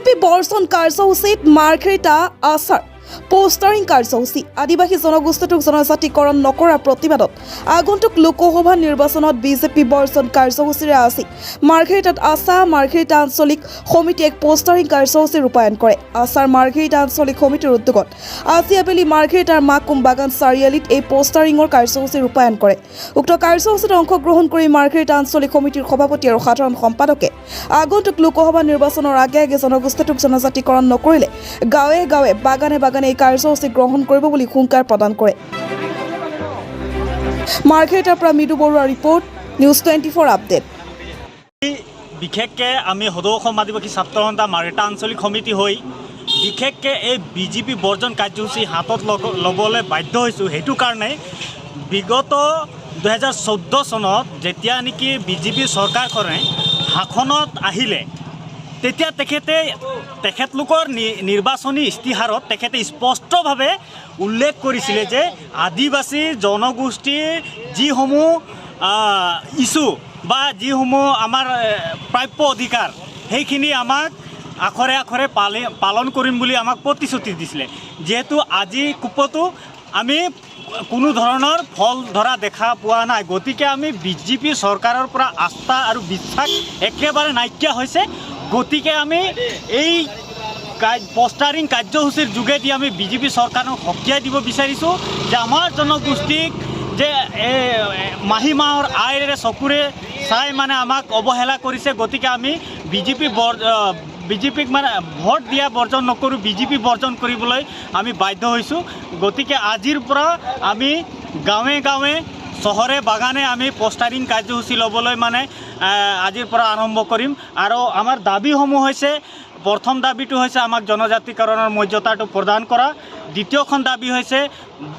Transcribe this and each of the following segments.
BJP বৰ্জন কাৰ্যসূচীত মাৰ্ঘেৰিটা আছাৰ পোষ্টাৰিং কাৰ্যসূচী আদিবাসী জনগোষ্ঠীটোক জনজাতিকৰণ নকৰাৰ প্ৰতিবাদত আগন্তুক লোকসভা নিৰ্বাচনত বিজেপি বৰ্জন কাৰ্যসূচীৰে আজি মাৰ্ঘেৰিটাত আছা মাৰ্ঘেৰিটা আঞ্চলিক সমিতি এক পোষ্টাৰিং কাৰ্যসূচী ৰূপায়ণ কৰে। আছাৰ মাৰ্ঘেৰিটা আঞ্চলিক সমিতিৰ উদ্যোগত আজি আবেলি মাৰ্ঘেৰিটাৰ মাকুম বাগান চাৰিআলিত এই পোষ্টাৰিঙৰ কাৰ্যসূচী ৰূপায়ণ কৰে। উক্ত কাৰ্যসূচীত অংশগ্ৰহণ কৰি মাৰ্ঘেৰিটা আঞ্চলিক সমিতিৰ সভাপতি আৰু সাধাৰণ সম্পাদকে আগন্তুক লোকসভা নিৰ্বাচনৰ আগে আগে জনগোষ্ঠীটোক জনজাতিকৰণ নকৰিলে গাঁৱে গাঁৱে বাগানে বাগানে এই কাৰ্যসূচী গ্ৰহণ কৰিব বুলি হুংকাৰ প্ৰদান কৰে। মাৰ্ঘেৰিটাৰ পৰা মৃদু বৰুৱা ৰিপৰ্ট, নিউজ 24 আপডেট। বিশেষকৈ আমি সদৌ অসম আদিবাসী ছাত্ৰ সন্থা মাৰ্ঘেৰিটা আঞ্চলিক সমিতি হৈ বিশেষকৈ এই বিজেপি বৰ্জন কাৰ্যসূচী হাতত ল'বলৈ বাধ্য হৈছোঁ। সেইটো কাৰণে বিগত 2014 চনত যেতিয়া নেকি বিজেপি চৰকাৰখনে শাসনত আহিলে তেতিয়া তেখেতলোকৰ নিৰ্বাচনী ইস্তিহাৰত তেখেতে স্পষ্টভাৱে উল্লেখ কৰিছিলে যে আদিবাসী জনগোষ্ঠীৰ যিসমূহ ইছ্যু বা যিসমূহ আমাৰ প্ৰাপ্য অধিকাৰ সেইখিনি আমাক আখৰে আখৰে পালন কৰিম বুলি আমাক প্ৰতিশ্ৰুতি দিছিলে। যিহেতু আজি কোপতো আমি কোনো ধৰণৰ ফল ধৰা দেখা পোৱা নাই, গতিকে আমি বিজেপি চৰকাৰৰ পৰা আস্থা আৰু বিশ্বাস একেবাৰে নাইকিয়া হৈছে। গতিকে আমি এই পোষ্টাৰিং কাৰ্যসূচীৰ যোগেদি আমি বিজেপি চৰকাৰক সকীয়াই দিব বিচাৰিছোঁ যে আমাৰ জনগোষ্ঠীক যে মাহী মাহৰ আয়েৰে চকুৰে চাই মানে আমাক অৱহেলা কৰিছে। গতিকে আমি বিজেপিক মানে ভোট দিয়া বৰ্জন নকৰোঁ, বিজেপি বৰ্জন কৰিবলৈ আমি বাধ্য হৈছোঁ। গতিকে আজিৰ পৰা আমি গাঁৱে গাঁৱে চহৰে বাগানে আমি পোষ্টাৰিং কাৰ্যসূচী ল'বলৈ মানে আজিৰ পৰা আৰম্ভ কৰিম। আৰু আমাৰ দাবীসমূহ হৈছে, প্ৰথম দাবীটো হৈছে আমাক জনজাতিকৰণৰ মৰ্যাদাটো প্ৰদান কৰা। দ্বিতীয়খন দাবী হৈছে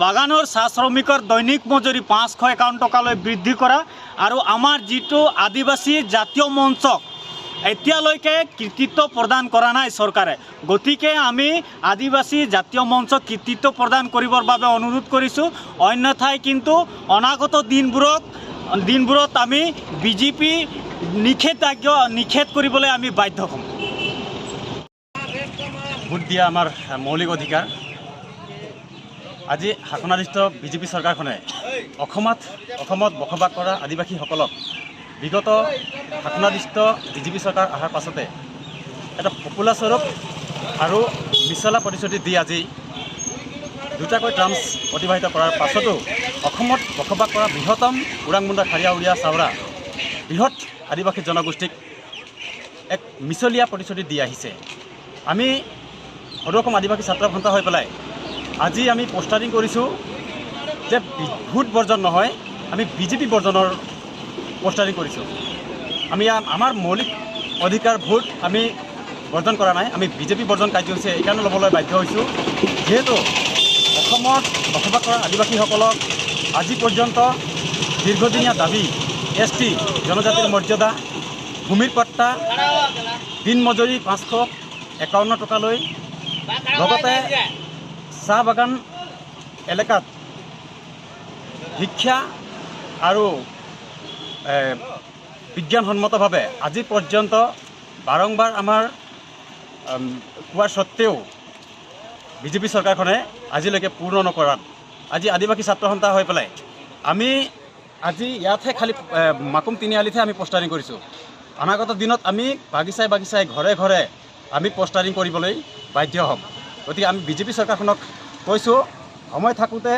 বাগানৰ চাহ শ্ৰমিকৰ দৈনিক মজুৰি 551 টকালৈ বৃদ্ধি কৰা। আৰু আমাৰ যিটো আদিবাসী জাতীয় মঞ্চক এতিয়ালৈকে কৃতিত্ব প্ৰদান কৰা নাই চৰকাৰে, গতিকে আমি আদিবাসী জাতীয় মঞ্চক কৃতিত্ব প্ৰদান কৰিবৰ বাবে অনুৰোধ কৰিছোঁ। অন্যথাই কিন্তু অনাগত দিনবোৰত আমি বিজেপি নিষেধ কৰিবলৈ আমি বাধ্য হ'ম। ভোট দিয়া আমাৰ মৌলিক অধিকাৰ। আজি শাসনাধিষ্ঠ বিজেপি চৰকাৰখনে অসমত বসবাস কৰা আদিবাসীসকলক বিগত শাসনাধিষ্ঠ বিজেপি চৰকাৰ অহাৰ পাছতে এটা পপুলাৰ স্বৰূপ আৰু মিছলা প্ৰতিশ্ৰুতি দি আজি দুটাকৈ টাৰ্মছ অতিবাহিত কৰাৰ পাছতো অসমত বসবাস কৰা বৃহত্তম ওৰাংমুণ্ডা খাৰিয়া উৰিয়া চাওৰা বৃহৎ আদিবাসী জনগোষ্ঠীক এক মিছলীয়া প্ৰতিশ্ৰুতি দি আহিছে। আমি সদৌ অসম আদিবাসী ছাত্ৰ সন্থা হৈ পেলাই আজি আমি পোষ্টাৰিং কৰিছোঁ যে ভোট বৰ্জন নহয়, আমি বিজেপি বৰ্জনৰ পোষ্টাৰিং কৰিছোঁ। আমি আমাৰ মৌলিক অধিকাৰ ভোট আমি বৰ্জন কৰা নাই, আমি বিজেপি বৰ্জন কাৰ্যসূচী এইকাৰণে ল'বলৈ বাধ্য হৈছোঁ যিহেতু অসমত বসবাস কৰা আদিবাসীসকলক আজি পৰ্যন্ত দীৰ্ঘদিনীয়া দাবী ST জনজাতিৰ মৰ্যাদা, ভূমিৰ পট্টা, দিন মজুৰি 551 টকালৈ, লগতে চাহ বাগান এলেকাত শিক্ষা আৰু বিজ্ঞানসন্মতভাৱে আজি পৰ্যন্ত বাৰম্বাৰ আমাৰ কোৱাৰ স্বত্তেও বিজেপি চৰকাৰখনে আজিলৈকে পূৰ্ণ নকৰাত আজি আদিবাসী ছাত্ৰ সন্থা হৈ পেলাই আমি আজি ইয়াতহে খালি মাকুম তিনিআলিতহে আমি পোষ্টাৰিং কৰিছোঁ। অনাগত দিনত আমি বাগিচাই ঘৰে ঘৰে আমি পোষ্টাৰিং কৰিবলৈ বাধ্য হ'ম। গতিকে আমি বিজেপি চৰকাৰখনক কৈছোঁ, সময় থাকোঁতে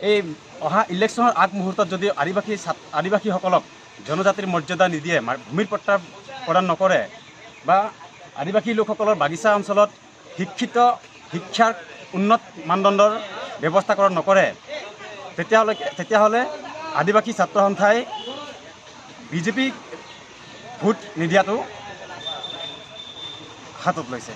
এই অহা ইলেকশ্যনৰ আগমুহূৰ্তত যদি আদিবাসীসকলক জনজাতিৰ মৰ্যাদা নিদিয়ে, ভূমিৰ পট্টা প্ৰদান নকৰে বা আদিবাসী লোকসকলৰ বাগিচা অঞ্চলত শিক্ষাৰ উন্নত মানদণ্ডৰ ব্যৱস্থাকৰণ নকৰে, তেতিয়াহ'লে আদিবাসী ছাত্ৰ সন্থাই বিজেপিক ভোট নিদিয়াটো হাতত লৈছে।